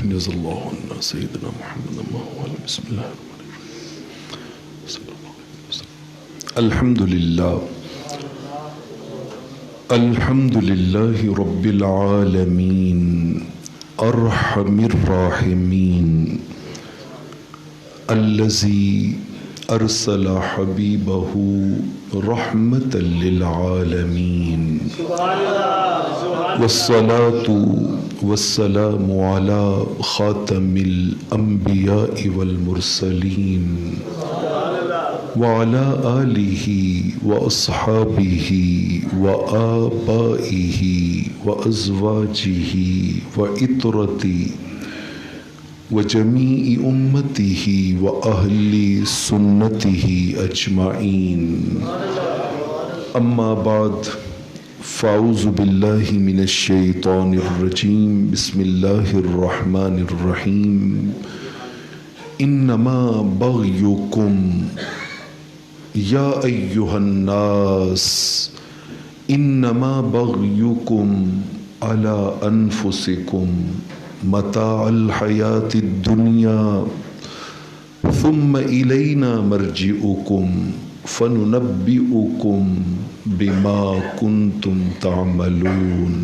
جزا اللہ عنا سیدنا محمد بسم اللہ الحمد للہ رب العالمین ارحم الراحمین الذی ارسل حبیبہ رحمۃ للعالمین والصلاة والسلام على خاتم الانبیاء والمرسلین وعلى آلہ واصحابہ وآبائہ وازواجہ وعطرتہ وجمیع امتہ واہل سنتہ اجمعین اما بعد فاعوذ باللہ من الشیطان الرجیم بسم اللہ الرحمن الرحیم انما بغیکم یا ایہا الناس انما بغیکم علی انفسکم متاع الحیاة الدنیا ثم الینا مرجعکم فننبئکم بما کنتم تعملون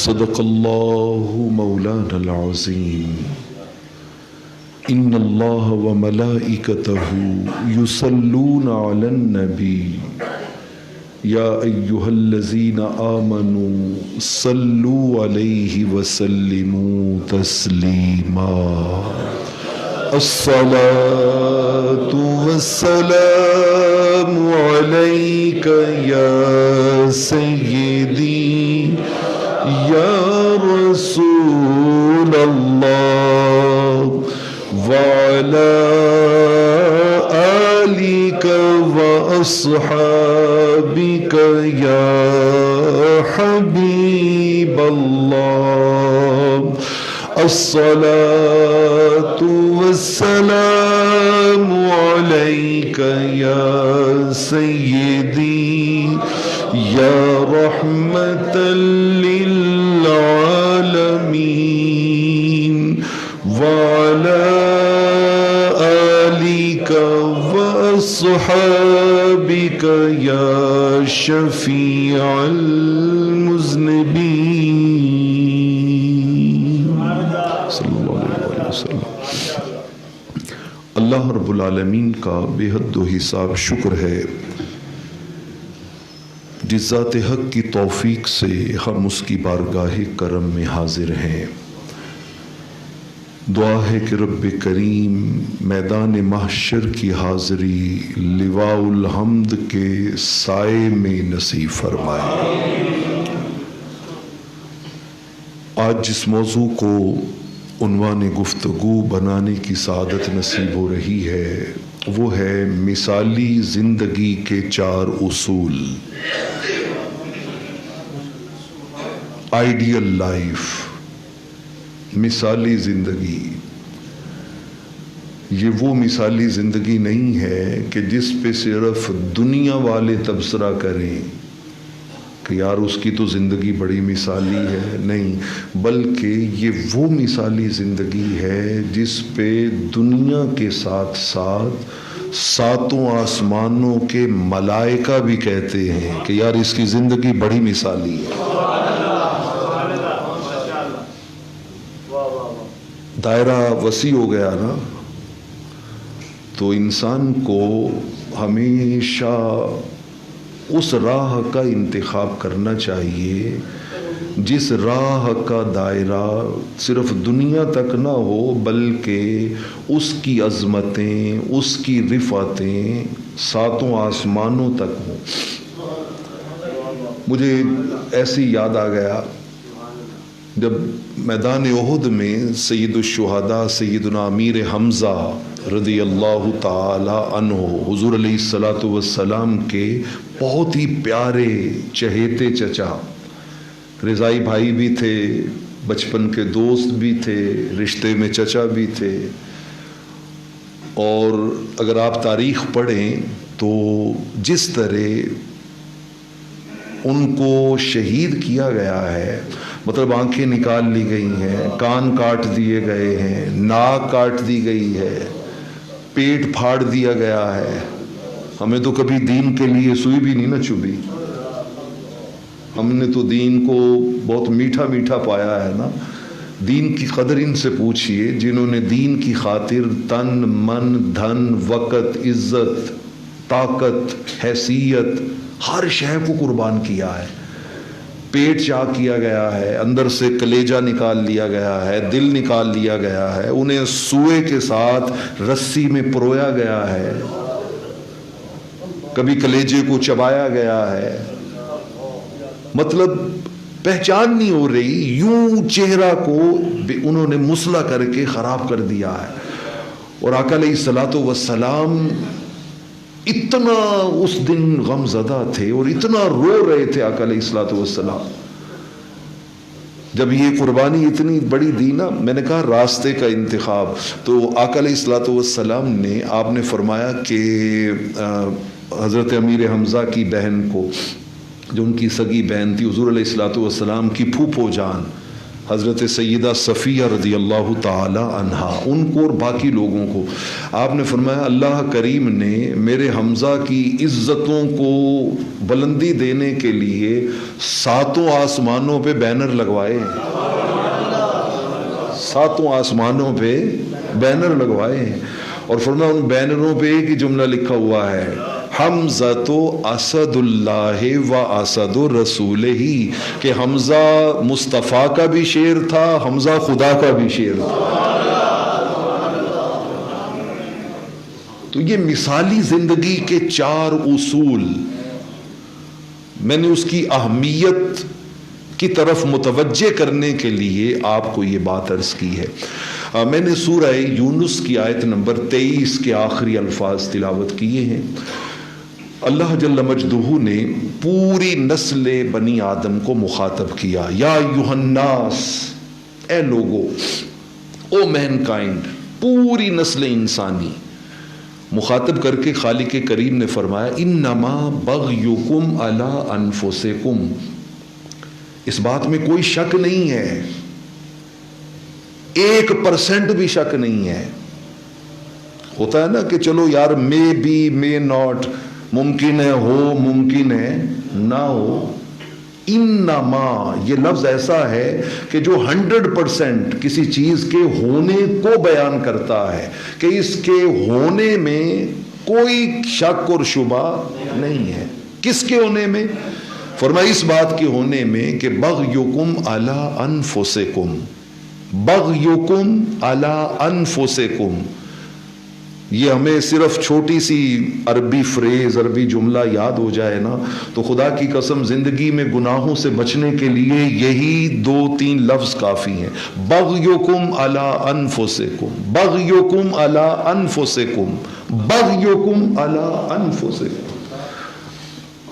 صدق اللہ مولانا العظیم ان اللہ وملائکتہ یصلون علی النبی یا ایہا الذین آمنوا صلوا علیہ وسلموا تسلیما الصلاة والسلام علیک یا سیدی یا رسول اللہ وعلى آلك وأصحابك يا حبيب الله الصلاة والسلام عليك يا سيدي يا رحمة للعالمين وعلى وأصحابك يا شفيع المذنبين صلی اللہ علیہ وسلم۔ اللہ رب العالمین کا بے حد و حساب شکر ہے جس ذات حق کی توفیق سے ہم اس کی بارگاہ کرم میں حاضر ہیں۔ دعا ہے کہ رب کریم میدان محشر کی حاضری لواء الحمد کے سائے میں نصیب فرمائے۔ آج جس موضوع کو عنوان گفتگو بنانے کی سعادت نصیب ہو رہی ہے وہ ہے مثالی زندگی کے 4 اصول، آئیڈیل لائف، مثالی زندگی۔ یہ وہ مثالی زندگی نہیں ہے کہ جس پہ صرف دنیا والے تبصرہ کریں کہ یار اس کی تو زندگی بڑی مثالی ہے، نہیں، بلکہ یہ وہ مثالی زندگی ہے جس پہ دنیا کے ساتھ ساتھ 7 آسمانوں کے ملائکہ بھی کہتے ہیں کہ یار اس کی زندگی بڑی مثالی ہے۔ دائرہ وسیع ہو گیا نا، تو انسان کو ہمیشہ اس راہ کا انتخاب کرنا چاہیے جس راہ کا دائرہ صرف دنیا تک نہ ہو بلکہ اس کی عظمتیں، اس کی رفعتیں 7 آسمانوں تک ہوں۔ مجھے ایسی یاد آ گیا جب میدان احد میں سید الشہداء سیدنا امیر حمزہ رضی اللہ تعالی عنہ حضور علیہ السلام کے بہت ہی پیارے چہیتے چچا، رضائی بھائی بھی تھے، بچپن کے دوست بھی تھے، رشتے میں چچا بھی تھے، اور اگر آپ تاریخ پڑھیں تو جس طرح ان کو شہید کیا گیا ہے مطلب آنکھیں نکال لی گئی ہیں، کان کاٹ دیے گئے ہیں، ناک کاٹ دی گئی ہے، پیٹ پھاڑ دیا گیا ہے۔ ہمیں تو کبھی دین کے لیے سوئی بھی نہیں نہ چبھی، ہم نے تو دین کو بہت میٹھا میٹھا پایا ہے نا۔ دین کی قدر ان سے پوچھئے جنہوں نے دین کی خاطر تن من دھن وقت عزت طاقت حیثیت ہر شے کو قربان کیا ہے۔ پیٹ چاک کیا گیا ہے، اندر سے کلیجہ نکال لیا گیا ہے، دل نکال لیا گیا ہے، انہیں سوئے کے ساتھ رسی میں پرویا گیا ہے، کبھی کلیجے کو چبایا گیا ہے، مطلب پہچان نہیں ہو رہی، یوں چہرہ کو انہوں نے مسلح کر کے خراب کر دیا ہے۔ اور آقا علیہ الصلوۃ والسلام اتنا اس دن غم زدہ تھے اور اتنا رو رہے تھے آقا علیہ الصلوۃ والسلام جب یہ قربانی اتنی بڑی دی نا۔ میں نے کہا راستے کا انتخاب، تو آقا علیہ الصلوۃ والسلام نے، آپ نے فرمایا کہ حضرت امیر حمزہ کی بہن کو، جو ان کی سگی بہن تھی، حضور علیہ الصلوۃ والسلام کی پھوپھو جان حضرت سیدہ صفیہ رضی اللہ تعالی عنہا، ان کو اور باقی لوگوں کو آپ نے فرمایا اللہ کریم نے میرے حمزہ کی عزتوں کو بلندی دینے کے لیے 7 آسمانوں پہ بینر لگوائے، 7 آسمانوں پہ بینر لگوائے، اور فرمایا ان بینروں پہ ایک ہی جملہ لکھا ہوا ہے، حمزہ تو اسد اللہ و اسد رسول ہی، کہ حمزہ مصطفیٰ کا بھی شیر تھا، حمزہ خدا کا بھی شیر تھا۔ تو یہ مثالی زندگی کے 4 اصول، میں نے اس کی اہمیت کی طرف متوجہ کرنے کے لیے آپ کو یہ بات عرض کی ہے۔ میں نے سورہ یونس کی آیت نمبر 23 کے آخری الفاظ تلاوت کیے ہیں۔ اللہ جل مجدہ نے پوری نسل بنی آدم کو مخاطب کیا، یا ایھا الناس، اے لوگو، او مین کائنڈ، پوری نسل انسانی مخاطب کر کے خالق کریم نے فرمایا انما بغیکم علی انفسکم، اس بات میں کوئی شک نہیں ہے، 1% بھی شک نہیں ہے۔ ہوتا ہے نا کہ چلو یار مے بی مے ناٹ، ممکن ہے ہو ممکن ہے نہ ہو، انما یہ لفظ ایسا ہے کہ جو 100% کسی چیز کے ہونے کو بیان کرتا ہے کہ اس کے ہونے میں کوئی شک اور شبہ نہیں ہے۔ کس کے ہونے میں؟ فرمایا اس بات کے ہونے میں کہ بغیکم علی انفسکم، بغیکم علی انفسکم، یہ ہمیں صرف چھوٹی سی عربی فریز عربی جملہ یاد ہو جائے نا تو خدا کی قسم زندگی میں گناہوں سے بچنے کے لیے یہی 2-3 لفظ کافی ہیں۔ بغیکم علی انفسکم، بغیکم علی انفسکم، بغیکم علی انفسکم۔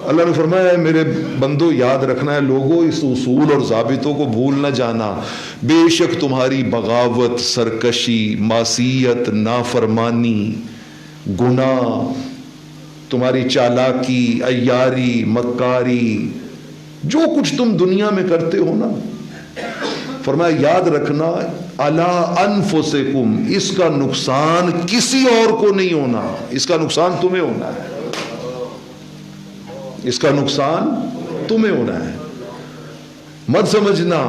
اللہ نے فرمایا ہے میرے بندو یاد رکھنا ہے لوگوں، اس اصول اور ضابطوں کو بھول نہ جانا، بے شک تمہاری بغاوت، سرکشی، معصیت، نافرمانی، گناہ، تمہاری چالاکی، عیاری، مکاری، جو کچھ تم دنیا میں کرتے ہو نا، فرمایا یاد رکھنا علی انفسکم، اس کا نقصان کسی اور کو نہیں ہونا، اس کا نقصان تمہیں ہونا ہے، اس کا نقصان تمہیں ہونا ہے۔ مت سمجھنا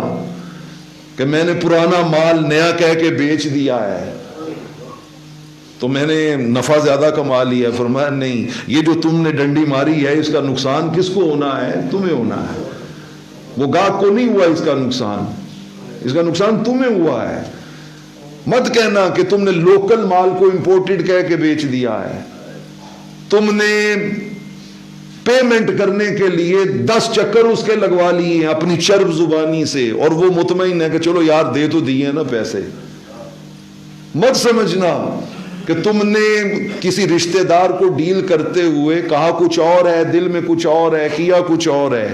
کہ میں نے پرانا مال نیا کہہ کے بیچ دیا ہے تو میں نے نفع زیادہ کما لیا ہے۔ فرمایا نہیں، یہ جو تم نے ڈنڈی ماری ہے اس کا نقصان کس کو ہونا ہے؟ تمہیں ہونا ہے، وہ گاہک کو نہیں ہوا اس کا نقصان، اس کا نقصان تمہیں ہوا ہے۔ مت کہنا کہ تم نے لوکل مال کو امپورٹڈ کہہ کے بیچ دیا ہے، تم نے پیمنٹ کرنے کے لیے 10 چکر اس کے لگوا لیے ہیں اپنی چرب زبانی سے، اور وہ مطمئن ہے کہ چلو یار دے تو دیے نا پیسے۔ مت سمجھنا کہ تم نے کسی رشتہ دار کو ڈیل کرتے ہوئے کہا کچھ اور ہے، دل میں کچھ اور ہے، کیا کچھ اور ہے۔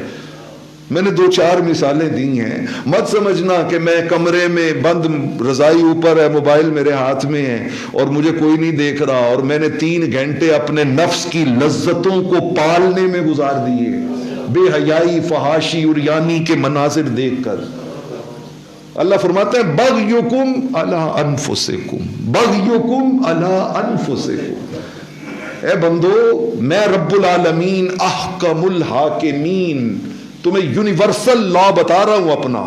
میں نے 2-4 مثالیں دی ہیں۔ مت سمجھنا کہ میں کمرے میں بند، رضائی اوپر ہے، موبائل میرے ہاتھ میں ہے اور مجھے کوئی نہیں دیکھ رہا، اور میں نے 3 گھنٹے اپنے نفس کی لذتوں کو پالنے میں گزار دیے، بے حیائی، فحاشی اور یانی کے مناظر دیکھ کر۔ اللہ فرماتا ہے بغیکم علی انفسکم، بغیکم علی انفسکم، اے بندو میں رب العالمین احکم الحاکمین تمہیں یونیورسل لا بتا رہا ہوں اپنا.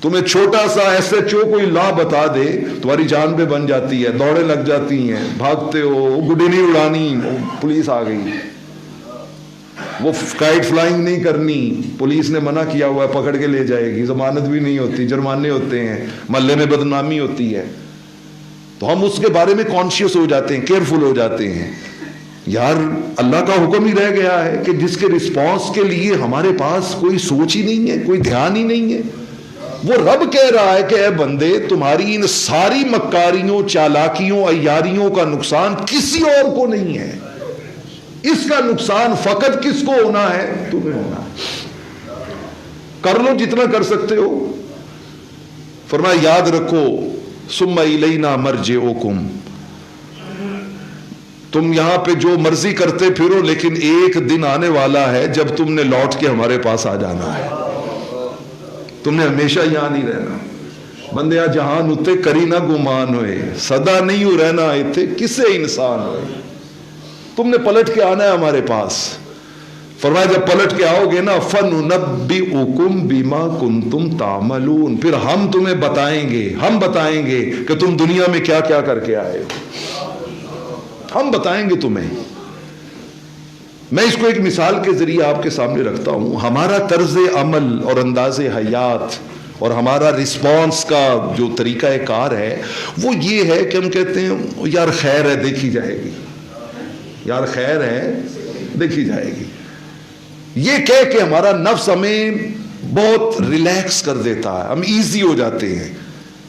تمہیں چھوٹا سا ایس ایچ او کوئی لا بتا دے تمہاری جان پہ بن جاتی ہے، دوڑیں لگ جاتی ہیں، بھاگتے ہو، گڈی نہیں اڑانی، پولیس آ گئی. وہ کائٹ فلائنگ نہیں کرنی، پولیس نے منع کیا ہوا ہے، پکڑ کے لے جائے گی، ضمانت بھی نہیں ہوتی، جرمانے ہوتے ہیں، محلے میں بدنامی ہوتی ہے. تو ہم اس کے بارے میں کانشیس ہو جاتے ہیں، کیئرفل ہو جاتے ہیں. یار اللہ کا حکم ہی رہ گیا ہے کہ جس کے رسپانس کے لیے ہمارے پاس کوئی سوچ ہی نہیں ہے، کوئی دھیان ہی نہیں ہے. وہ رب کہہ رہا ہے کہ اے بندے تمہاری ان ساری مکاریوں، چالاکیوں، عیاریوں کا نقصان کسی اور کو نہیں ہے. اس کا نقصان فقط کس کو ہونا ہے؟ تمہیں ہونا ہے. کر لو جتنا کر سکتے ہو. فرمایا یاد رکھو ثم الینا مرجعکم، تم یہاں پہ جو مرضی کرتے پھرو لیکن ایک دن آنے والا ہے جب تم نے لوٹ کے ہمارے پاس آ جانا ہے. تم نے ہمیشہ یہاں نہیں رہنا. بندیا جہان اتے کری نہ گمان ہوئے، سدا نہیں ہو رہنا ایتھے کسے انسان ہوئے. تم نے پلٹ کے آنا ہے ہمارے پاس. فرمایا جب پلٹ کے آؤ گے نا فَنُنَبِّئُكُمْ بِمَا كُنْتُمْ تَعْمَلُونَ، پھر ہم تمہیں بتائیں گے، ہم بتائیں گے کہ تم دنیا میں کیا کیا کر کے آئے ہو. ہم بتائیں گے تمہیں. میں اس کو ایک مثال کے ذریعے آپ کے سامنے رکھتا ہوں. ہمارا طرز عمل اور انداز حیات اور ہمارا رسپانس کا جو طریقہ کار ہے وہ یہ ہے کہ ہم کہتے ہیں یار خیر ہے دیکھی جائے گی، یار خیر ہے دیکھی جائے گی. یہ کہہ کے ہمارا نفس ہمیں بہت ریلیکس کر دیتا ہے، ہم ایزی ہو جاتے ہیں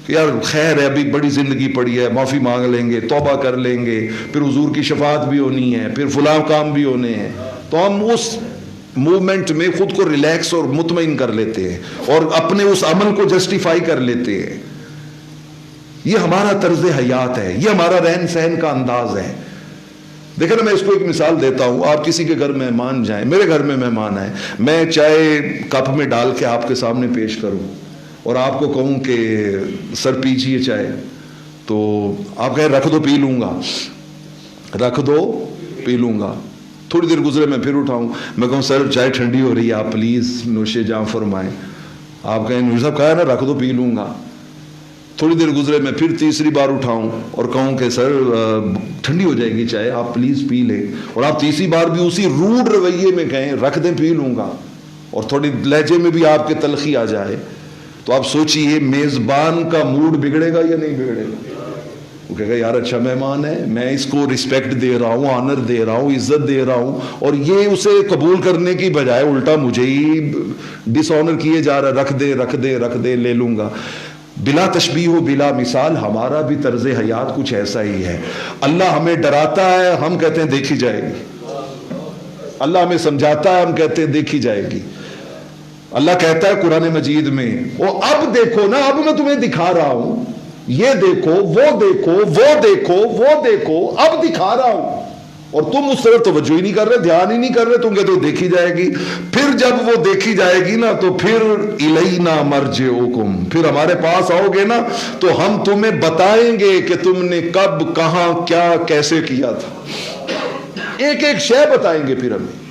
کہ یار خیر ہے، ابھی بڑی زندگی پڑی ہے، معافی مانگ لیں گے، توبہ کر لیں گے، پھر حضور کی شفاعت بھی ہونی ہے، پھر فلاں کام بھی ہونے ہیں. تو ہم اس موومنٹ میں خود کو ریلیکس اور مطمئن کر لیتے ہیں اور اپنے اس عمل کو جسٹیفائی کر لیتے ہیں. یہ ہمارا طرز حیات ہے، یہ ہمارا رہن سہن کا انداز ہے. دیکھیں نا میں اس کو ایک مثال دیتا ہوں. آپ کسی کے گھر مہمان جائیں، میرے گھر میں مہمان آئے، میں چائے کپ میں ڈال کے آپ کے سامنے پیش کروں اور آپ کو کہوں کہ سر پیجیے چائے، تو آپ کہیں رکھ دو پی لوں گا، رکھ دو پی لوں گا. تھوڑی دیر گزرے میں پھر اٹھاؤں، میں کہوں سر چائے ٹھنڈی ہو رہی ہے آپ پلیز نوش جاں فرمائیں. آپ کہیں نور صاحب کہا نا رکھ دو پی لوں گا. تھوڑی دیر گزرے میں پھر تیسری بار اٹھاؤں اور کہوں کہ سر ٹھنڈی ہو جائے گی چائے آپ پلیز پی لیں، اور آپ تیسری بار بھی اسی روڈ رویے میں کہیں رکھ دیں پی لوں گا، اور تھوڑی لہجے میں بھی آپ کے تلخی آ جائے، تو آپ سوچئے میزبان کا موڈ بگڑے گا یا نہیں بگڑے گا؟ وہ کہے گا یار اچھا مہمان ہے، میں اس کو رسپیکٹ دے رہا ہوں، آنر دے رہا ہوں، عزت دے رہا ہوں، اور یہ اسے قبول کرنے کی بجائے الٹا مجھے ہی ڈس آنر کیے جا رہا ہے، رکھ دے رکھ دے رکھ دے لے لوں گا. بلا تشبیہ و بلا مثال ہمارا بھی طرز حیات کچھ ایسا ہی ہے. اللہ ہمیں ڈراتا ہے، ہم کہتے ہیں دیکھی جائے گی. اللہ ہمیں سمجھاتا ہے، ہم کہتے ہیں دیکھی جائے گی. اللہ کہتا ہے قرآن مجید میں وہ اب دیکھو نا، اب میں تمہیں دکھا رہا ہوں، یہ دیکھو وہ دیکھو وہ دیکھو وہ دیکھو، اب دکھا رہا ہوں، اور تم اس طرف توجہ ہی نہیں کر رہے، دھیان ہی نہیں کر رہے. تم کہتے ہو دیکھی جائے گی. پھر جب وہ دیکھی جائے گی نا تو پھر الینا مرجعکم، پھر ہمارے پاس آؤ گے نا تو ہم تمہیں بتائیں گے کہ تم نے کب کہاں کیا کیسے کیا تھا. ایک ایک شے بتائیں گے. پھر ہمیں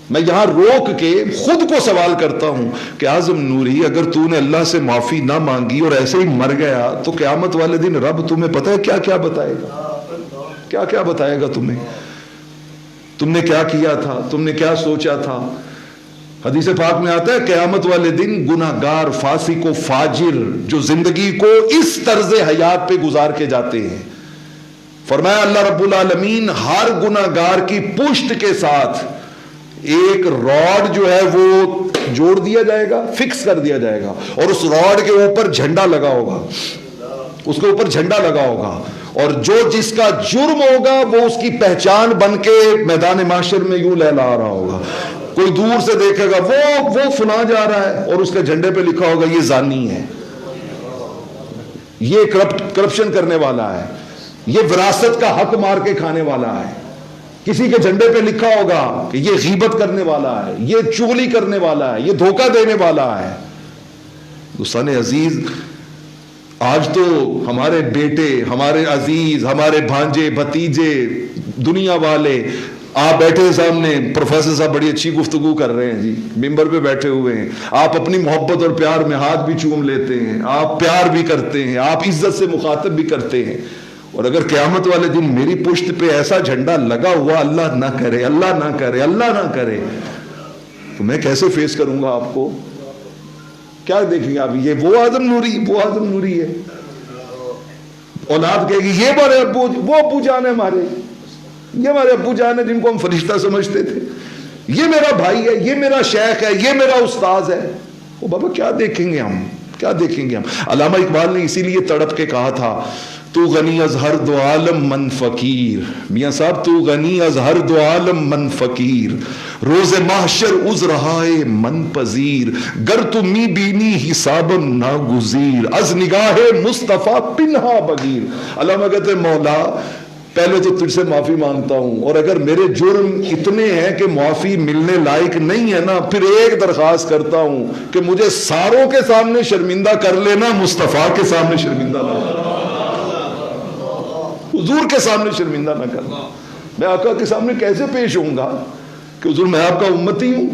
میں یہاں روک کے خود کو سوال کرتا ہوں کہ اعظم نوری اگر تو نے اللہ سے معافی نہ مانگی اور ایسے ہی مر گیا تو قیامت والے دن رب تمہیں پتہ ہے کیا کیا بتائے گا؟ کیا کیا بتائے گا تمہیں؟ تم نے کیا کیا تھا، تم نے کیا سوچا تھا. حدیث پاک میں آتا ہے قیامت والے دن گناہگار فاسق و فاجر جو زندگی کو اس طرز حیات پہ گزار کے جاتے ہیں، فرمایا اللہ رب العالمین ہر گناہگار کی پشت کے ساتھ ایک راڈ جو ہے وہ جوڑ دیا جائے گا، فکس کر دیا جائے گا، اور اس راڈ کے اوپر جھنڈا لگا ہوگا، اس کے اوپر جھنڈا لگا ہوگا، اور جو جس کا جرم ہوگا وہ اس کی پہچان بن کے میدان محشر میں یوں لہلا رہا ہوگا. کوئی دور سے دیکھے گا وہ فلاں جا رہا ہے، اور اس کے جھنڈے پہ لکھا ہوگا یہ زانی ہے، یہ کرپشن کرنے والا ہے، یہ وراثت کا حق مار کے کھانے والا ہے. کسی کے جھنڈے پہ لکھا ہوگا کہ یہ غیبت کرنے والا ہے، یہ چغلی کرنے والا ہے، یہ دھوکہ دینے والا ہے. دوستان عزیز، آج تو ہمارے بیٹے، ہمارے عزیز، ہمارے بھانجے بھتیجے، دنیا والے، آپ بیٹھے سامنے، پروفیسر صاحب بڑی اچھی گفتگو کر رہے ہیں جی، ممبر پہ بیٹھے ہوئے ہیں، آپ اپنی محبت اور پیار میں ہاتھ بھی چوم لیتے ہیں، آپ پیار بھی کرتے ہیں، آپ عزت سے مخاطب بھی کرتے ہیں، اور اگر قیامت والے دن میری پشت پہ ایسا جھنڈا لگا ہوا، اللہ نہ کرے، اللہ نہ کرے، اللہ نہ کرے، تو میں کیسے فیس کروں گا آپ کو؟ کیا دیکھیں گے آپ؟ یہ وہ اعظم نوری، وہ اعظم نوری ہے، اولاد کہے گی یہ ہمارے ابو، وہ ابو جان ہے ہمارے، یہ ہمارے ابو جان ہے جن کو ہم فرشتہ سمجھتے تھے، یہ میرا بھائی ہے، یہ میرا شیخ ہے، یہ میرا استاذ ہے۔ وہ بابا کیا دیکھیں گے ہم، کیا دیکھیں گے ہم؟ علامہ اقبال نے اسی لیے تڑپ کے کہا تھا، تو غنی از ہر دو عالم من فقیر، میاں صاحب تو غنی از ہر دو عالم من فقیر، روز محشر از رہائے من پذیر، گر تو می بینی حسابم ناگزیر، از نگاہ مصطفیٰ پنہا بگیر۔ علامہ کہتے ہیں مولا پہلے تو تجھ سے معافی مانگتا ہوں، اور اگر میرے جرم اتنے ہیں کہ معافی ملنے لائق نہیں ہے نا، پھر ایک درخواست کرتا ہوں کہ مجھے ساروں کے سامنے شرمندہ کر لینا، مصطفیٰ کے سامنے شرمندہ نہ کرنا، حضور کے سامنے شرمندہ نہ کرنا۔ میں آقا کے سامنے کیسے پیش ہوں گا کہ حضور میں آپ کا امتی ہوں،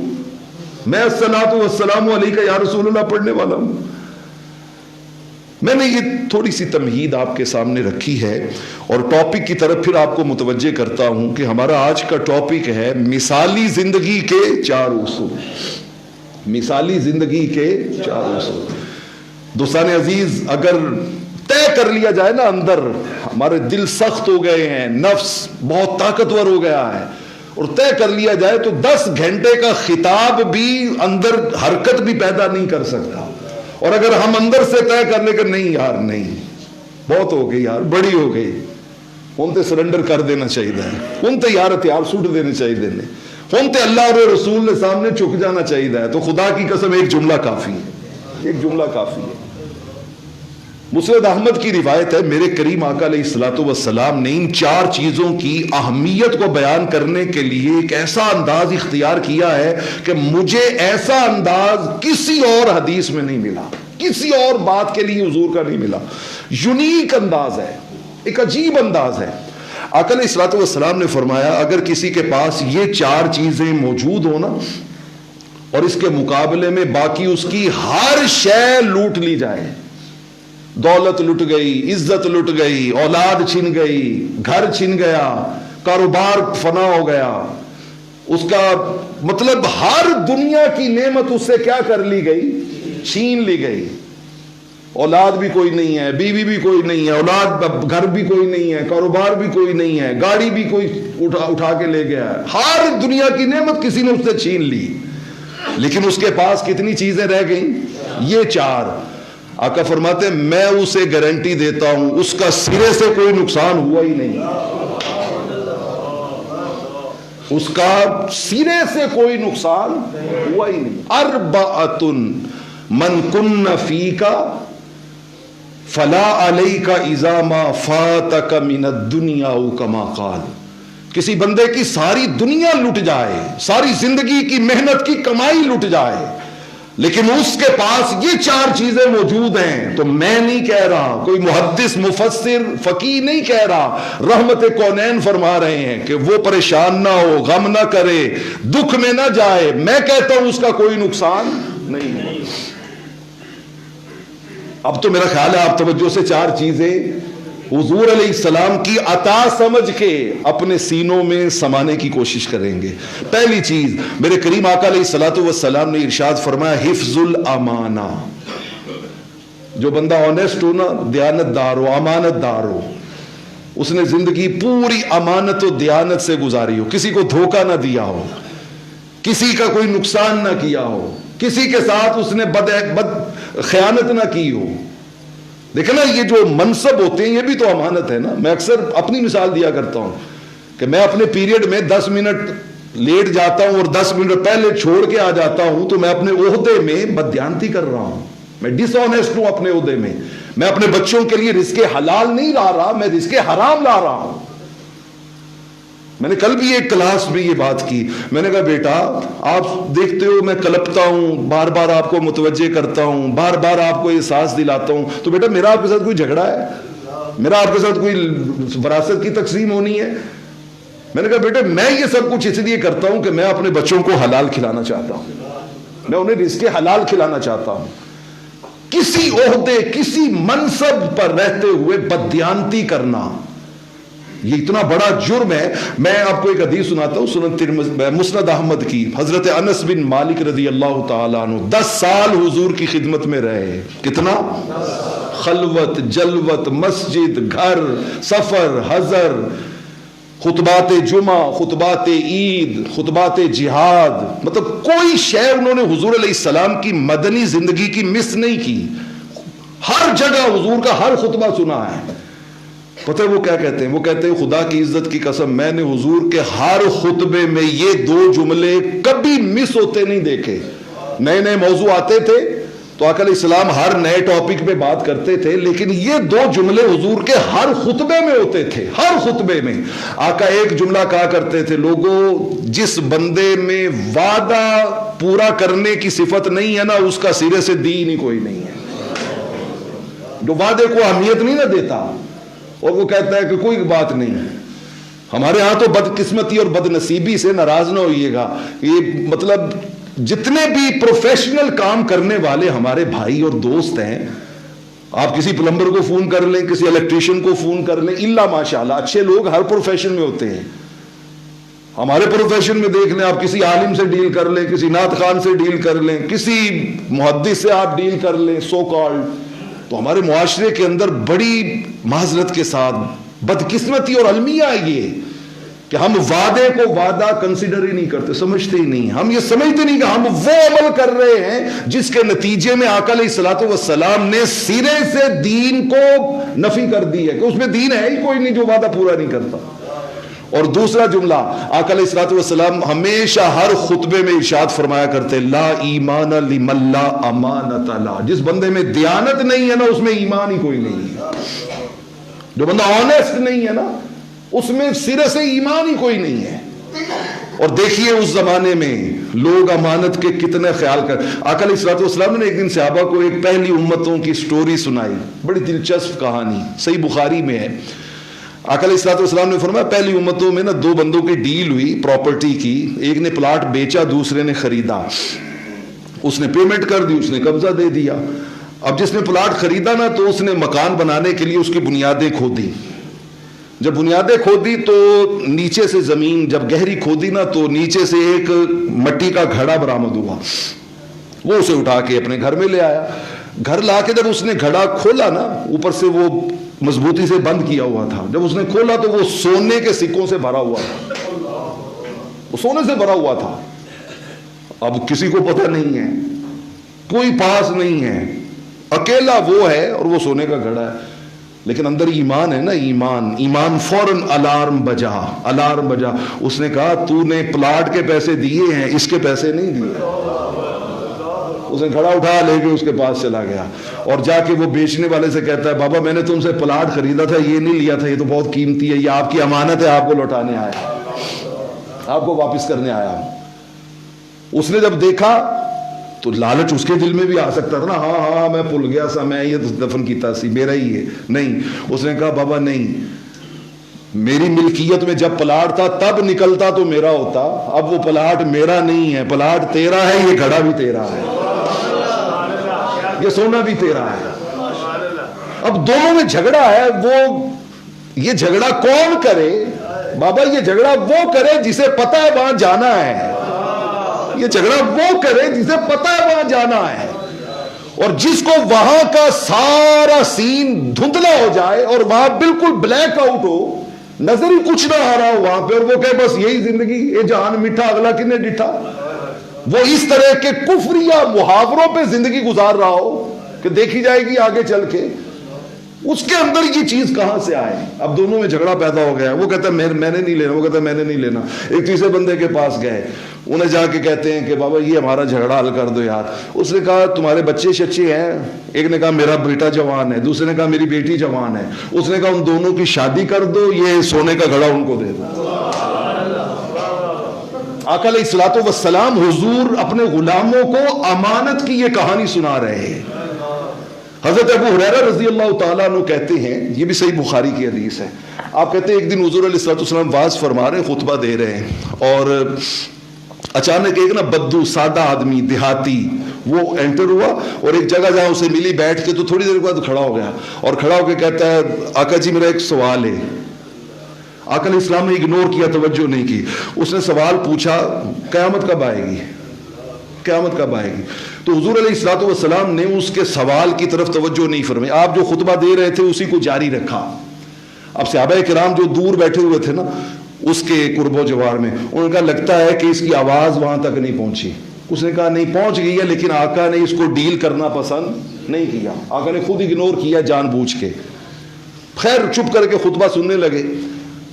میں الصلاۃ والسلام علیکہ یا رسول اللہ پڑھنے والا ہوں۔ میں نے یہ تھوڑی سی تمہید آپ کے سامنے رکھی ہے، اور ٹاپک کی طرف پھر آپ کو متوجہ کرتا ہوں کہ ہمارا آج کا ٹاپک ہے مثالی زندگی کے 4 اصول۔ مثالی زندگی کے 4 اصول۔ دوستان عزیز، اگر طے کر لیا جائے نا، اندر ہمارے دل سخت ہو گئے ہیں، نفس بہت طاقتور ہو گیا ہے، اور طے کر لیا جائے تو 10 گھنٹے کا خطاب بھی اندر حرکت بھی پیدا نہیں کر سکتا۔ اور اگر ہم اندر سے طے کر لے کہ نہیں یار، نہیں بہت ہو گئی یار، بڑی ہو گئی، ہم تے سرنڈر کر دینا چاہیے، ہم تے یار ہتھیار سٹ دینے چاہیے، ہم تے اللہ اور رسول نے سامنے چک جانا چاہیے، تو خدا کی قسم ایک جملہ کافی ہے، ایک جملہ کافی ہے۔ مسند احمد کی روایت ہے، میرے کریم آقا علیہ الصلوۃ والسلام نے ان 4 چیزوں کی اہمیت کو بیان کرنے کے لیے ایک ایسا انداز اختیار کیا ہے کہ مجھے ایسا انداز کسی اور حدیث میں نہیں ملا، کسی اور بات کے لیے حضور کا نہیں ملا۔ یونیک انداز ہے، ایک عجیب انداز ہے۔ آقا علیہ الصلوۃ والسلام نے فرمایا، اگر کسی کے پاس یہ 4 چیزیں موجود ہو نا، اور اس کے مقابلے میں باقی اس کی ہر شے لوٹ لی جائے، دولت لٹ گئی، عزت لٹ گئی، اولاد چھن گئی، گھر چھن گیا، کاروبار فنا ہو گیا، اس کا مطلب ہر دنیا کی نعمت اس سے کیا کر لی گئی؟ چھین لی گئی۔ اولاد بھی کوئی نہیں ہے، بیوی بھی کوئی نہیں ہے، اولاد گھر بھی کوئی نہیں ہے، کاروبار بھی کوئی نہیں ہے، گاڑی بھی کوئی اٹھا کے لے گیا ہے، ہر دنیا کی نعمت کسی نے اس سے چھین لی، لیکن اس کے پاس کتنی چیزیں رہ گئیں؟ یہ 4۔ آقا فرماتے ہیں میں اسے گارنٹی دیتا ہوں اس کا سرے سے کوئی نقصان ہوا ہی نہیں، اس کا سرے سے کوئی نقصان ہوا ہی نہیں۔ 4 من کن فیک فلا علیک اذا ما فاتک من الدنیا کما قال۔ کسی بندے کی ساری دنیا لٹ جائے، ساری زندگی کی محنت کی کمائی لٹ جائے، لیکن اس کے پاس یہ 4 چیزیں موجود ہیں، تو میں نہیں کہہ رہا، کوئی محدث مفسر فقیہ نہیں کہہ رہا، رحمت کونین فرما رہے ہیں کہ وہ پریشان نہ ہو، غم نہ کرے، دکھ میں نہ جائے، میں کہتا ہوں اس کا کوئی نقصان نہیں ہے۔ اب تو میرا خیال ہے آپ توجہ سے 4 چیزیں حضور علیہ السلام کی عطا سمجھ کے اپنے سینوں میں سمانے کی کوشش کریں گے۔ پہلی چیز، میرے کریم آقا علیہ الصلوۃ والسلام نے ارشاد فرمایا، حفظ الامانہ۔ جو بندہ آنیسٹ ہو نا، دیانت دار ہو، امانت دار ہو، اس نے زندگی پوری امانت و دیانت سے گزاری ہو، کسی کو دھوکہ نہ دیا ہو، کسی کا کوئی نقصان نہ کیا ہو، کسی کے ساتھ اس نے بد خیانت نہ کی ہو۔ دیکھنا یہ جو منصب ہوتے ہیں یہ بھی تو امانت ہے نا۔ میں اکثر اپنی مثال دیا کرتا ہوں کہ میں اپنے پیریڈ میں 10 منٹ لیٹ جاتا ہوں اور 10 منٹ پہلے چھوڑ کے آ جاتا ہوں، تو میں اپنے عہدے میں بددیانتی کر رہا ہوں، میں ڈس آنیسٹ ہوں اپنے عہدے میں، میں اپنے بچوں کے لیے رزق حلال نہیں لا رہا، میں رزق حرام لا رہا ہوں۔ میں نے کل بھی ایک کلاس میں یہ بات کی، میں نے کہا بیٹا آپ دیکھتے ہو میں کلپتا ہوں، بار بار آپ کو متوجہ کرتا ہوں، بار بار آپ کو احساس دلاتا ہوں، تو بیٹا میرا آپ کے ساتھ کوئی جھگڑا ہے؟ میرا آپ کے ساتھ کوئی وراثت کی تقسیم ہونی ہے؟ میں نے کہا بیٹا میں یہ سب کچھ اس لیے کرتا ہوں کہ میں اپنے بچوں کو حلال کھلانا چاہتا ہوں، میں انہیں رزق حلال کھلانا چاہتا ہوں۔ کسی عہدے کسی منصب پر رہتے ہوئے بددیانتی کرنا یہ اتنا بڑا جرم ہے۔ میں آپ کو ایک حدیث سناتا ہوں، سنن مسند احمد کی، حضرت انس بن مالک رضی اللہ تعالیٰ عنہ 10 سال حضور کی خدمت میں رہے۔ کتنا؟ خلوت، جلوت، مسجد، گھر، سفر، حضر، خطبات جمعہ، خطبات عید، خطبات جہاد، مطلب کوئی شے انہوں نے حضور علیہ السلام کی مدنی زندگی کی مس نہیں کی۔ ہر جگہ حضور کا ہر خطبہ سنا ہے۔ پتہ ہے وہ کیا کہتے ہیں؟ وہ کہتے ہیں خدا کی عزت کی قسم میں نے حضور کے ہر خطبے میں یہ 2 جملے کبھی مس ہوتے نہیں دیکھے۔ نئے نئے موضوع آتے تھے تو آقا علیہ السلام ہر نئے ٹاپک پہ بات کرتے تھے، لیکن یہ 2 جملے حضور کے ہر خطبے میں ہوتے تھے، ہر خطبے میں۔ آقا ایک جملہ کہا کرتے تھے، لوگوں جس بندے میں وعدہ پورا کرنے کی صفت نہیں ہے نا، اس کا سرے سے دین ہی کوئی نہیں ہے۔ جو وعدے کو اہمیت نہیں نہ دیتا اور وہ کہتا ہے کہ کوئی بات نہیں ہے۔ ہمارے ہاں تو بدقسمتی اور بد نصیبی سے ناراض نہ ہوئیے گا، یہ مطلب جتنے بھی پروفیشنل کام کرنے والے ہمارے بھائی اور دوست ہیں، آپ کسی پلمبر کو فون کر لیں، کسی الیکٹریشین کو فون کر لیں، الا ماشاءاللہ اچھے لوگ ہر پروفیشن میں ہوتے ہیں۔ ہمارے پروفیشن میں دیکھ لیں، آپ کسی عالم سے ڈیل کر لیں، کسی نعت خان سے ڈیل کر لیں، کسی محدث سے آپ ڈیل کر لیں، سو کالڈ، تو ہمارے معاشرے کے اندر بڑی معذرت کے ساتھ بدقسمتی اور المیہ ہے یہ کہ ہم وعدے کو وعدہ کنسیڈر ہی نہیں کرتے، سمجھتے ہی نہیں۔ ہم یہ سمجھتے نہیں کہ ہم وہ عمل کر رہے ہیں جس کے نتیجے میں آقا علیہ الصلوۃ والسلام نے سرے سے دین کو نفی کر دی ہے کہ اس میں دین ہے ہی کوئی نہیں جو وعدہ پورا نہیں کرتا۔ اور دوسرا جملہ آقا علیہ الصلوۃ والسلام ہمیشہ ہر خطبے میں ارشاد فرمایا کرتے، لا ایمان لمن لا امانت لا، جس بندے میں دیانت نہیں ہے نا اس میں ایمان ہی کوئی نہیں ہے۔ جو بندہ آنیسٹ نہیں ہے نا اس میں سرے سے ایمان ہی کوئی نہیں ہے۔ اور دیکھیے اس زمانے میں لوگ امانت کے کتنے خیال کر۔ آقا علیہ الصلوۃ والسلام نے ایک دن صحابہ کو ایک پہلی امتوں کی سٹوری سنائی، بڑی دلچسپ کہانی، صحیح بخاری میں ہے۔ آقا علیہ الصلوۃ والسلام نے فرمایا پہلی امتوں میں نا 2 بندوں کی ڈیل ہوئی پراپرٹی کی، ایک نے پلاٹ بیچا دوسرے نے خریدا، اس نے پیمنٹ کر دی، اس نے قبضہ دے دیا۔ اب جس نے پلاٹ خریدا نا تو اس نے مکان بنانے کے لیے اس کی بنیادیں کھودی، جب بنیادیں کھودی تو نیچے سے زمین جب گہری کھودی نا تو نیچے سے ایک مٹی کا گھڑا برآمد ہوا، وہ اسے اٹھا کے اپنے گھر میں لے آیا۔ گھر لا کے جب اس نے گھڑا کھولا نا، اوپر سے وہ مضبوطی سے بند کیا ہوا تھا، جب اس نے کھولا تو وہ سونے کے سکوں سے بھرا ہوا تھا، وہ سونے سے بھرا ہوا تھا۔ اب کسی کو پتہ نہیں ہے، کوئی پاس نہیں ہے، اکیلا وہ ہے اور وہ سونے کا گھڑا ہے، لیکن اندر ایمان ہے نا، ایمان فوراً الارم بجا۔ اس نے کہا تو نے پلاٹ کے پیسے دیے ہیں، اس کے پیسے نہیں دیے۔ اس نے گھڑا اٹھا لے کے اس کے پاس چلا گیا اور جا کے وہ بیچنے والے سے کہتا ہے، بابا میں نے تم سے پلاٹ خریدا تھا، یہ نہیں لیا تھا، یہ تو بہت قیمتی ہے، یہ آپ کی امانت ہے، آپ کو لوٹانے آیا، آپ کو واپس کرنے آیا۔ اس نے جب دیکھا تو لالچ اس کے دل میں بھی آ سکتا تھا نا، ہاں میں بھول گیا سا، میں یہ دفن کیتا سی، میرا ہی ہے۔ نہیں، اس نے کہا بابا نہیں، میری ملکیت میں جب پلاٹ تھا تب نکلتا تو میرا ہوتا، اب وہ پلاٹ میرا نہیں ہے، پلاٹ تیرا ہے، یہ گھڑا بھی تیرا ہے، یہ سونا بھی تیرا ہے۔ اب دونوں میں جھگڑا ہے، وہ یہ جھگڑا کون کرے؟ بابا یہ جھگڑا وہ کرے جسے پتا ہے وہاں جانا ہے، یہ جھگڑا وہ کرے جسے پتا ہے وہاں جانا ہے، اور جس کو وہاں کا سارا سین دھندلا ہو جائے اور وہاں بالکل بلیک آؤٹ ہو، نظر ہی کچھ نہ آ رہا ہو وہاں پہ، اور وہ کہے بس یہی زندگی، یہ جہان میٹھا اگلا کنے ڈٹھا، وہ اس طرح کے کفریہ محاوروں پہ زندگی گزار رہا ہو کہ دیکھی جائے گی آگے چل کے، اس کے اندر یہ چیز کہاں سے آئے؟ اب دونوں میں جھگڑا پیدا ہو گیا، وہ کہتا ہے میں نے نہیں لینا، وہ کہتا ہے میں نے نہیں لینا۔ ایک تیسرے بندے کے پاس گئے، انہیں جا کے کہتے ہیں کہ بابا یہ ہمارا جھگڑا حل کر دو یار۔ اس نے کہا تمہارے بچے شچے ہیں؟ ایک نے کہا میرا بیٹا جوان ہے، دوسرے نے کہا میری بیٹی جوان ہے۔ اس نے کہا ان دونوں کی شادی کر دو، یہ سونے کا گھڑا ان کو دے دو۔ آقا علیہ الصلوۃ والسلام حضور اپنے غلاموں کو امانت کی یہ کہانی سنا رہے ہیں. حضرت ابو ہریرہ رضی اللہ تعالیٰ عنہ کہتے ہیں، یہ بھی صحیح بخاری کی حدیث ہے، آپ کہتے ہیں ایک دن حضور علیہ الصلوۃ والسلام واعظ فرما رہے ہیں، خطبہ دے رہے ہیں، اور اچانک ایک نا بدو سادہ آدمی دیہاتی وہ انٹر ہوا اور ایک جگہ جہاں اسے ملی بیٹھ کے تو تھوڑی دیر بعد کھڑا ہو گیا اور کھڑا ہو کے کہتا ہے آقا جی میرا ایک سوال ہے. آقا علیہ السلام نے اگنور کیا، توجہ نہیں کی. اس نے سوال پوچھا قیامت کب آئے گی، قیامت کب آئے گی؟ تو حضور علیہ الصلوۃ والسلام نے اس کے سوال کی طرف توجہ نہیں فرمائی. آپ جو خطبہ دے رہے تھے اسی کو جاری رکھا. اب صحابہ کرام جو دور بیٹھے ہوئے تھے نا اس کے قرب و جوار میں، ان کا لگتا ہے کہ اس کی آواز وہاں تک نہیں پہنچی. اس نے کہا نہیں پہنچ گئی ہے، لیکن آقا نے اس کو ڈیل کرنا پسند نہیں کیا. آقا نے خود اگنور کیا جان بوجھ کے. خیر چپ کر کے خطبہ سننے لگے.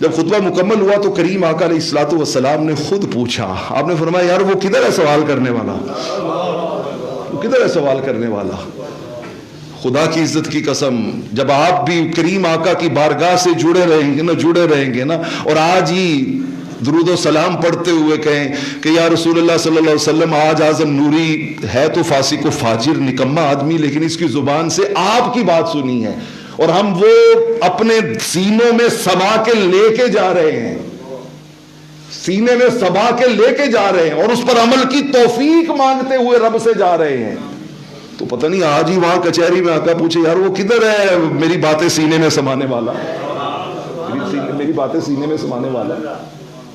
جب خطبہ مکمل ہوا تو کریم آقا علیہ الصلوۃ والسلام نے خود پوچھا. آپ نے فرمایا یار وہ کدھر ہے سوال کرنے والا، وہ کدھر ہے سوال کرنے والا؟ خدا کی عزت کی قسم جب آپ بھی کریم آقا کی بارگاہ سے جڑے رہیں گے نا اور آج ہی درود و سلام پڑھتے ہوئے کہیں کہ یا رسول اللہ صلی اللہ علیہ وسلم، آج اعظم نوری ہے تو فاسق و فاجر نکما آدمی، لیکن اس کی زبان سے آپ کی بات سنی ہے اور ہم وہ اپنے سینوں میں سما کے لے کے جا رہے ہیں، سینے میں سما کے لے کے جا رہے ہیں اور اس پر عمل کی توفیق مانگتے ہوئے رب سے جا رہے ہیں. تو پتہ نہیں آج ہی وہاں کچہری میں آقا پوچھے یار وہ کدھر ہے میری باتیں سینے میں سمانے والا، میری باتیں سینے میں سمانے والا.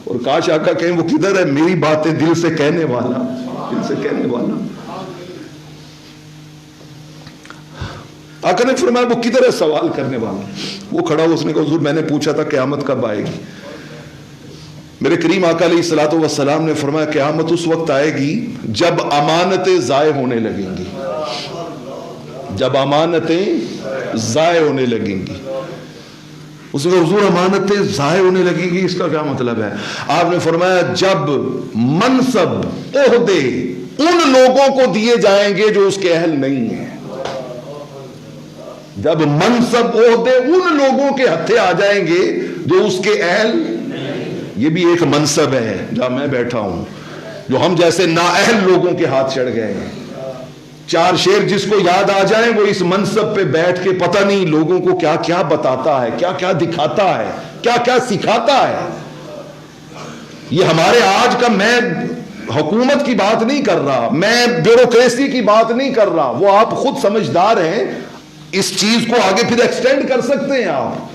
اور کاش آقا کہیں وہ کدھر ہے میری باتیں دل سے کہنے والا، دل سے کہنے والا. آقا نے فرمایا وہ کدھر ہے سوال کرنے والا؟ وہ کھڑا ہو، اس نے کہا حضور میں نے پوچھا تھا قیامت کب آئے گی. میرے کریم آقا علیہ الصلوۃ والسلام نے فرمایا قیامت اس وقت آئے گی جب امانتیں ضائع ہونے لگیں گی، جب امانتیں ضائع ہونے لگیں گی. اس نے کہا حضور امانتیں ضائع ہونے لگیں گی اس کا کیا مطلب ہے؟ آپ نے فرمایا جب منصب عہدے ان لوگوں کو دیے جائیں گے جو اس کے اہل نہیں ہیں. جب منصب عہدے ان لوگوں کے ہتھے آ جائیں گے جو اس کے اہل، یہ بھی ایک منصب ہے جہاں میں بیٹھا ہوں، جو ہم جیسے نااہل لوگوں کے ہاتھ چڑھ گئے ہیں. چار شیر جس کو یاد آ جائیں وہ اس منصب پہ بیٹھ کے پتہ نہیں لوگوں کو کیا کیا بتاتا ہے، کیا کیا دکھاتا ہے، کیا کیا سکھاتا ہے. یہ ہمارے آج کا، میں حکومت کی بات نہیں کر رہا، میں بیوروکریسی کی بات نہیں کر رہا، وہ آپ خود سمجھدار ہیں، اس چیز کو آگے پھر ایکسٹینڈ کر سکتے ہیں آپ.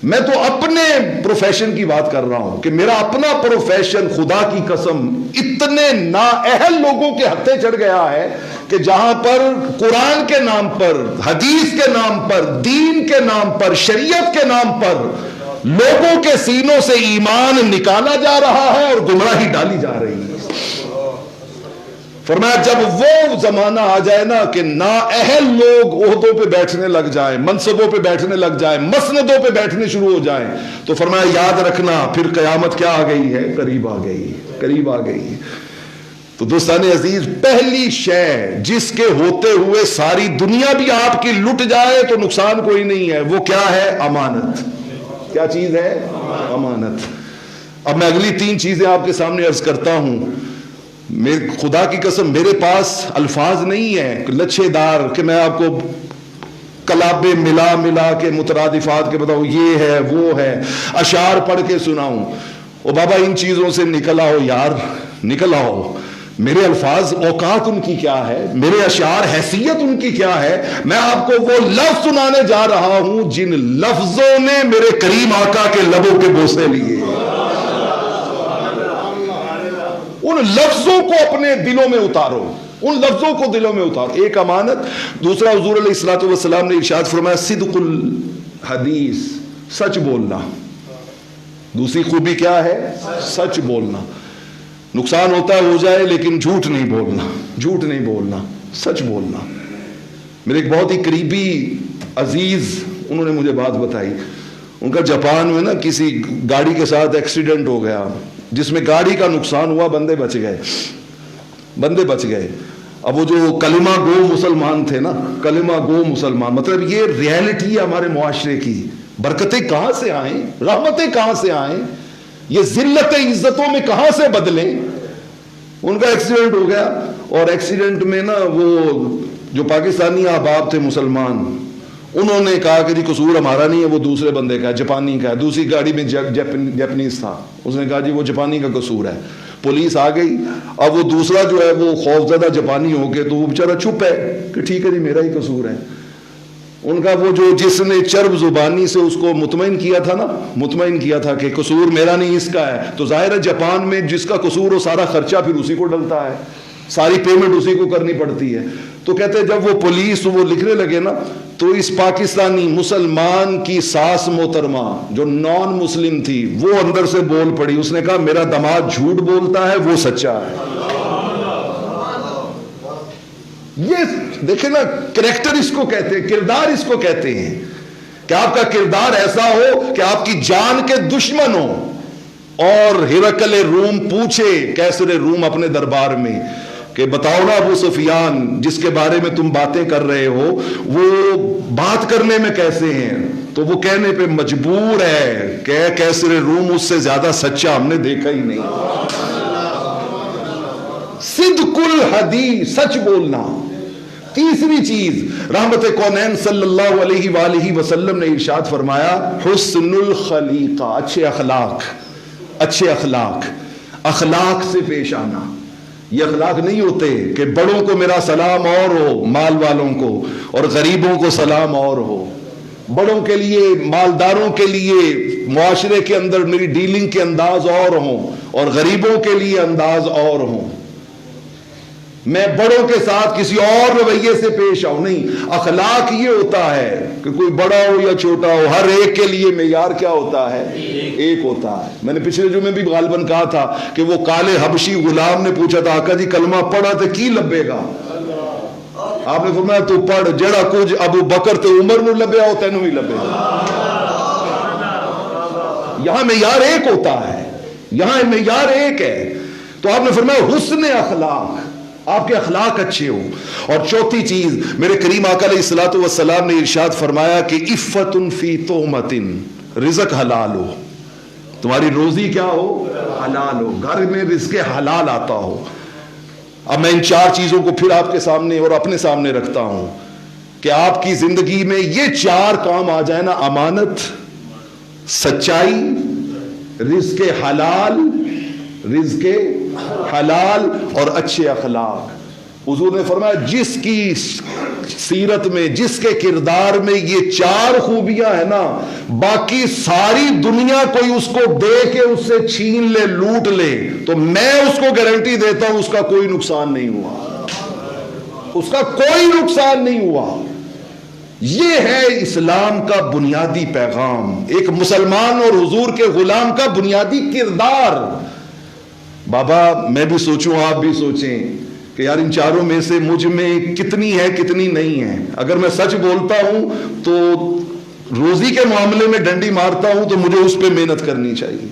میں تو اپنے پروفیشن کی بات کر رہا ہوں کہ میرا اپنا پروفیشن خدا کی قسم اتنے نااہل لوگوں کے ہتھے چڑھ گیا ہے کہ جہاں پر قرآن کے نام پر، حدیث کے نام پر، دین کے نام پر، شریعت کے نام پر لوگوں کے سینوں سے ایمان نکالا جا رہا ہے اور گمراہی ڈالی جا رہی ہے. فرمایا جب وہ زمانہ آ جائے نا کہ نااہل لوگ عہدوں پہ بیٹھنے لگ جائیں، منصبوں پہ بیٹھنے لگ جائیں، مسندوں پہ بیٹھنے شروع ہو جائیں، تو فرمایا یاد رکھنا پھر قیامت کیا آ گئی ہے، قریب آ گئی، قریب آ گئی. تو دوستان عزیز پہلی شے جس کے ہوتے ہوئے ساری دنیا بھی آپ کی لٹ جائے تو نقصان کوئی نہیں ہے، وہ کیا ہے؟ امانت. کیا چیز ہے؟ امانت. اب میں اگلی تین چیزیں آپ کے سامنے عرض کرتا ہوں. خدا کی قسم میرے پاس الفاظ نہیں ہیں لچھے دار کہ میں آپ کو کلابے ملا کے مترادفات کے بتاؤں یہ ہے وہ ہے، اشعار پڑھ کے سناؤں. او بابا ان چیزوں سے نکل آؤ یار، نکل آؤ. میرے الفاظ اوقات ان کی کیا ہے، میرے اشعار حیثیت ان کی کیا ہے. میں آپ کو وہ لفظ سنانے جا رہا ہوں جن لفظوں نے میرے کریم آقا کے لبوں کے بوسے لیے. ان لفظوں کو اپنے دلوں میں اتارو، ان لفظوں کو دلوں میں اتارو. ایک امانت. دوسرا حضور علیہ الصلوۃ والسلام نے ارشاد فرمایا صدق الحدیث، سچ بولنا. دوسری خوبی کیا ہے؟ سچ بولنا. نقصان ہوتا ہے ہو جائے لیکن جھوٹ نہیں بولنا، جھوٹ نہیں بولنا، سچ بولنا. میرے ایک بہت ہی قریبی عزیز انہوں نے مجھے بات بتائی. ان کا جاپان میں نا کسی گاڑی کے ساتھ ایکسیڈنٹ ہو گیا جس میں گاڑی کا نقصان ہوا، بندے بچ گئے، بندے بچ گئے. اب وہ جو کلمہ گو مسلمان تھے نا، کلمہ گو مسلمان، مطلب یہ ریالٹی ہے ہمارے معاشرے کی. برکتیں کہاں سے آئیں، رحمتیں کہاں سے آئیں، یہ ذلت عزتوں میں کہاں سے بدلیں. ان کا ایکسیڈنٹ ہو گیا، اور ایکسیڈنٹ میں نا وہ جو پاکستانی احباب تھے مسلمان، انہوں نے کہا کہ جی قصور ہمارا نہیں ہے، وہ دوسرے بندے کا ہے، جاپانی کا ہے۔ دوسری گاڑی میں جاپنیز تھا، اس نے کہا جی وہ جاپانی کا قصور ہے۔ پولیس آ گئی، اب وہ دوسرا جو ہے وہ خوفزدہ جاپانی ہو کے تو وہ بیچارہ چپ ہے کہ ٹھیک ہے جی میرا ہی قصور ہے۔ ان کا وہ جو جس نے چرب زبانی سے اس کو مطمئن کیا تھا نا، مطمئن کیا تھا کہ قصور میرا نہیں اس کا ہے، تو ظاہر ہے جاپان میں جس کا قصور ہو سارا خرچہ پھر اسی کو ڈلتا ہے، ساری پیمنٹ اسی کو کرنی پڑتی ہے۔ تو کہتے ہیں جب وہ پولیس وہ لکھنے لگے نا، تو اس پاکستانی مسلمان کی ساس محترمہ جو نان مسلم تھی وہ اندر سے بول پڑی، اس نے کہا میرا داماد جھوٹ بولتا ہے، وہ سچا ہے۔ یہ دیکھیں نا، کریکٹر اس کو کہتے ہیں، کردار اس کو کہتے ہیں کہ آپ کا کردار ایسا ہو کہ آپ کی جان کے دشمن ہو۔ اور ہرقل روم پوچھے کیسر روم اپنے دربار میں کہ بتاؤ نا ابو سفیان جس کے بارے میں تم باتیں کر رہے ہو وہ بات کرنے میں کیسے ہیں؟ تو وہ کہنے پہ مجبور ہے کہ کیسر روم اس سے زیادہ سچا ہم نے دیکھا ہی نہیں۔ صدق الحدیث، سچ بولنا۔ تیسری چیز رحمت کونین صلی اللہ علیہ وآلہ وسلم نے ارشاد فرمایا حسن الخلیقہ، اچھے اخلاق، اچھے اخلاق، اخلاق سے پیش آنا۔ یہ اخلاق نہیں ہوتے کہ بڑوں کو میرا سلام اور ہو، مال والوں کو، اور غریبوں کو سلام اور ہو۔ بڑوں کے لیے، مالداروں کے لیے معاشرے کے اندر میری ڈیلنگ کے انداز اور ہوں، اور غریبوں کے لیے انداز اور ہوں۔ میں بڑوں کے ساتھ کسی اور رویے سے پیش آؤں نہیں۔ اخلاق یہ ہوتا ہے کہ کوئی بڑا ہو یا چھوٹا ہو، ہر ایک کے لیے معیار کیا ہوتا ہے؟ ایک ہوتا ہے۔ میں نے پچھلے جمعے بھی غالباً کہا تھا کہ وہ کالے حبشی غلام نے پوچھا تھا آقا جی کلمہ پڑھا تو کی لبے گا؟ آپ نے فرمایا تو پڑھ، جڑا کچھ ابو بکر تے عمر نو لبیا ہو تینوں ہی لبے گا۔ یہاں معیار ایک ہوتا ہے، یہاں معیار ایک ہے۔ تو آپ نے فرمایا حسن اخلاق، آپ کے اخلاق اچھے ہو۔ اور چوتھی چیز میرے کریم آقا علیہ الصلوۃ والسلام نے ارشاد فرمایا کہ عفت فی تہمۃ، رزق حلال ہو، تمہاری روزی کیا ہو؟ حلال ہو، گھر میں رزق حلال آتا ہو۔ اب میں ان چار چیزوں کو پھر آپ کے سامنے اور اپنے سامنے رکھتا ہوں کہ آپ کی زندگی میں یہ چار کام آ جائے نا، امانت، سچائی، رزق حلال، رزق حلال اور اچھے اخلاق۔ حضور نے فرمایا جس کی سیرت میں، جس کے کردار میں یہ چار خوبیاں ہیں نا، باقی ساری دنیا کوئی اس کو دے کے اس سے چھین لے، لوٹ لے، تو میں اس کو گارنٹی دیتا ہوں اس کا کوئی نقصان نہیں ہوا، اس کا کوئی نقصان نہیں ہوا۔ یہ ہے اسلام کا بنیادی پیغام، ایک مسلمان اور حضور کے غلام کا بنیادی کردار۔ بابا میں بھی سوچوں، آپ بھی سوچیں کہ یار ان چاروں میں سے مجھ میں کتنی ہے کتنی نہیں ہے۔ اگر میں سچ بولتا ہوں تو روزی کے معاملے میں ڈنڈی مارتا ہوں تو مجھے اس پہ محنت کرنی چاہیے۔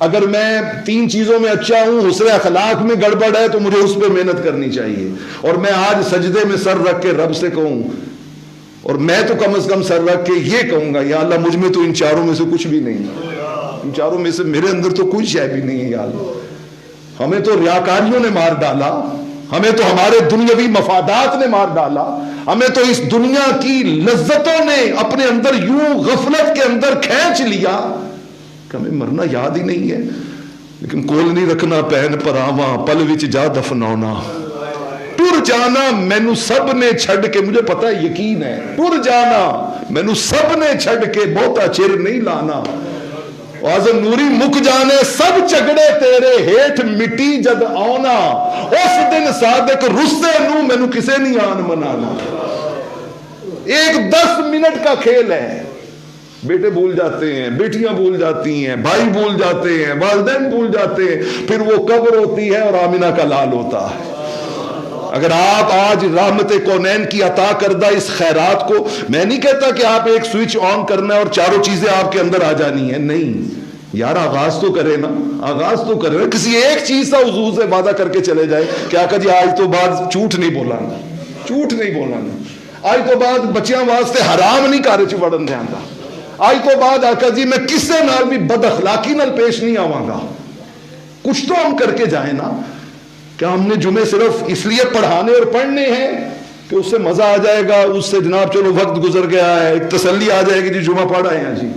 اگر میں تین چیزوں میں اچھا ہوں، حسن اخلاق میں گڑبڑ ہے تو مجھے اس پہ محنت کرنی چاہیے۔ اور میں آج سجدے میں سر رکھ کے رب سے کہوں، اور میں تو کم از کم سر رکھ کے یہ کہوں گا یا اللہ مجھ میں تو ان چاروں میں سے کچھ بھی نہیں، ان چاروں میں سے میرے اندر تو کوئی شے بھی نہیں ہے یا اللہ۔ ہمیں تو ریاکاریوں نے مار ڈالا، ہمیں تو ہمارے دنیاوی مفادات نے مار ڈالا، ہمیں تو اس دنیا کی لذتوں نے اپنے اندر یوں غفلت کے اندر کھینچ لیا کہ ہمیں مرنا یاد ہی نہیں ہے۔ لیکن کول نہیں رکھنا پہن پراواں، پل وچ جا دفناؤنا، ٹر جانا مینو سب نے چھڈ کے، مجھے پتہ ہے یقین ہے، ٹر جانا مینو سب نے چھڈ کے، بہتا چر نہیں لانا۔ آزم نوری مک جانے سب جھگڑے تیرے، ہیٹھ مٹی جد آنا، اس دن صادق رستے نو مینو کسے نہیں آن منانا۔ ایک 10 منٹ کا کھیل ہے، بیٹے بھول جاتے ہیں، بیٹیاں بھول جاتی ہیں، بھائی بھول جاتے ہیں، والدین بھول جاتے ہیں، پھر وہ قبر ہوتی ہے اور آمینہ کا لال ہوتا ہے۔ اگر آپ آج رحمت کونین کی عطا کردہ اس خیرات کو، میں نہیں کہتا کہ آپ ایک سوئچ آن کرنا ہے اور چاروں چیزیں آپ کے اندر آ جانی ہیں، نہیں یار، آغاز تو کرے نا، آغاز تو کرے نا، کسی ایک چیز کا حضور سے وعدہ کر کے چلے جائے کہ آقا جی آج تو بعد جھوٹ نہیں بولانا، جھوٹ نہیں بولانا، آج تو بعد بچیاں واسطے حرام نہیں کارے چ وڑن دیاں، آج تو بعد آقا جی میں کسے نال بھی بد اخلاقی نال پیش نہیں آواں گا۔ کچھ تو ہم کر کے جائیں نا۔ کیا ہم نے جمعے صرف اس لیے پڑھانے اور پڑھنے ہیں کہ اس سے مزہ آ جائے گا، اس سے جناب چلو وقت گزر گیا ہے، ایک تسلی آ جائے گی جی جمعہ پڑھ آئے ہیں جی؟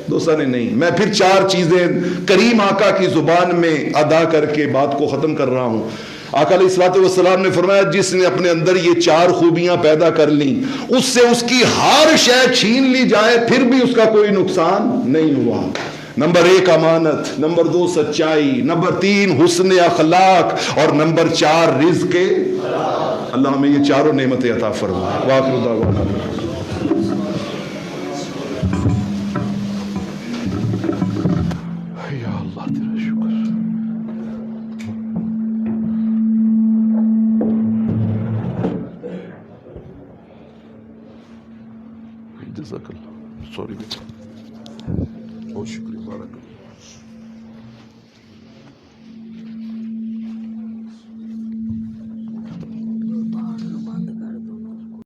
دوستان نہیں، میں پھر 4 چیزیں کریم آقا کی زبان میں ادا کر کے بات کو ختم کر رہا ہوں۔ آقا علیہ الصلوۃ والسلام نے فرمایا جس نے اپنے اندر یہ 4 خوبیاں پیدا کر لیں، اس سے اس کی ہر شے چھین لی جائے پھر بھی اس کا کوئی نقصان نہیں ہوا۔ نمبر 1 امانت، نمبر 2 سچائی، نمبر 3 حسن اخلاق، اور نمبر 4 رزق۔ اللہ ہمیں یہ 4 نعمتیں عطا فرمائے۔ وآخر دعوانا یا اللہ تیرا شکر۔ جزاک اللہ، سوری بیٹا، بہت شکریہ، بارک اللہ۔